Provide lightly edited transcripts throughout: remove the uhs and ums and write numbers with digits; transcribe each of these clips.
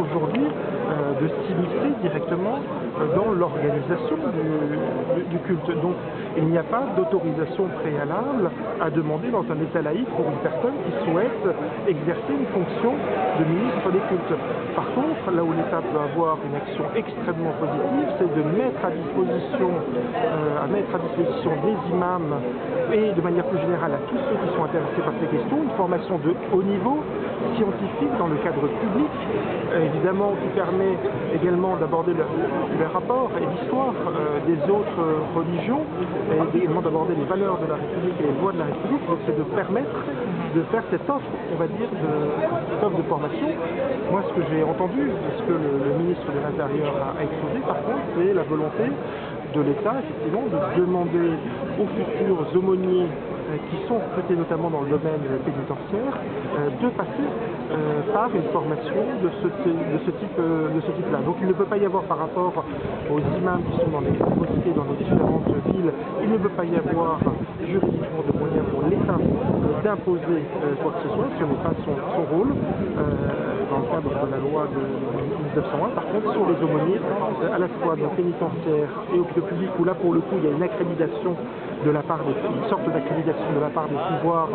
aujourd'hui de s'immiscer directement dans l'organisation du culte. Donc il n'y a pas d'autorisation préalable à demander dans un État laïque pour une personne qui souhaite exercer une fonction de ministre des cultes. Par contre, là où l'État peut avoir une action extrêmement positive, c'est de mettre à disposition des imams et de manière plus générale à tous ceux qui sont intéressés par ces questions, une formation de haut niveau, scientifique dans le cadre public, évidemment qui permet également d'aborder les rapports et l'histoire des autres religions, et également d'aborder les valeurs de la République et les lois de la République. Donc c'est de permettre de faire cette offre, on va dire, cette offre de formation. Moi, ce que j'ai entendu, ce que le ministre de l'Intérieur a exposé, par contre, c'est la volonté de l'État, effectivement, de demander aux futurs aumôniers qui sont recrutés notamment dans le domaine pénitentiaire, de passer par une formation de ce type-là. Donc il ne peut pas y avoir par rapport aux imams qui sont dans les mosquées, dans les différentes villes, il ne peut pas y avoir juridiquement de moyens pour l'État d'imposer quoi que ce soit, ce n'est pas son rôle, dans le cadre de la loi de 1901. Par contre, sur les aumôniers, à la fois dans le pénitentiaire et au public, où là pour le coup il y a une accréditation de la part une sorte d'accréditation de la part des pouvoirs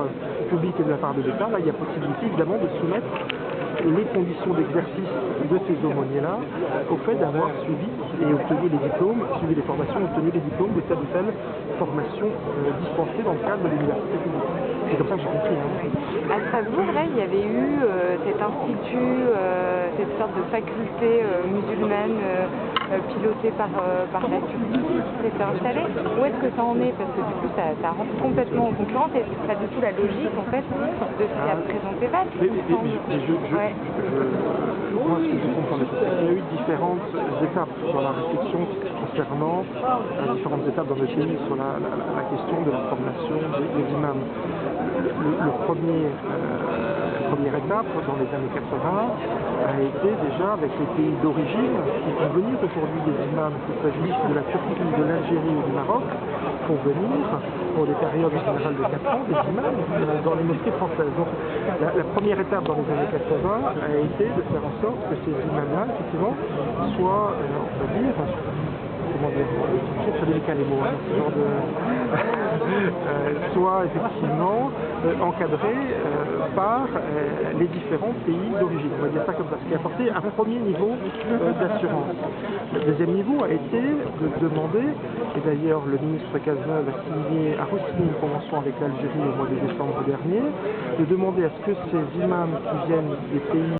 publics et de la part de l'État, là il y a possibilité évidemment de soumettre les conditions d'exercice de ces aumôniers-là au fait d'avoir suivi et obtenu les diplômes, suivi les formations, obtenu les diplômes de telle ou telle formation dispensée dans le cadre de l'université publique. C'est comme ça que j'ai compris. À Strasbourg, là, il y avait eu cet institut, cette sorte de faculté musulmane pilotée par la Turquie qui s'était installée. Où est-ce que ça en est? Parce que du coup, ça rentre complètement en concurrence et c'est pas du tout la logique, en fait, de ce qu'a présenté Valls. Moi, ce que je comprends, c'est qu'il y a eu différentes étapes dans la réflexion concernant différentes étapes dans le pays sur la question de la formation des imams. La première étape, dans les années 80, a été déjà avec les pays d'origine qui font venir aujourd'hui des imams, qu'il s'agisse de la Turquie, de l'Algérie ou du Maroc, font venir, pour des périodes en général de 4 ans, des imams dans les mosquées françaises. Donc la première étape dans les années 80 a été de faire en sorte que ces imams-là, effectivement, soient, on va dire, comment dire, c'est très délicat les mots, ce genre de... soit effectivement encadrés par les différents pays d'origine. On va dire ça comme ça, ce qui a apporté un premier niveau d'assurance. Le deuxième niveau a été de demander, et d'ailleurs le ministre Cazeneuve a re-signé une convention avec l'Algérie au mois de décembre dernier, de demander à ce que ces imams qui viennent des pays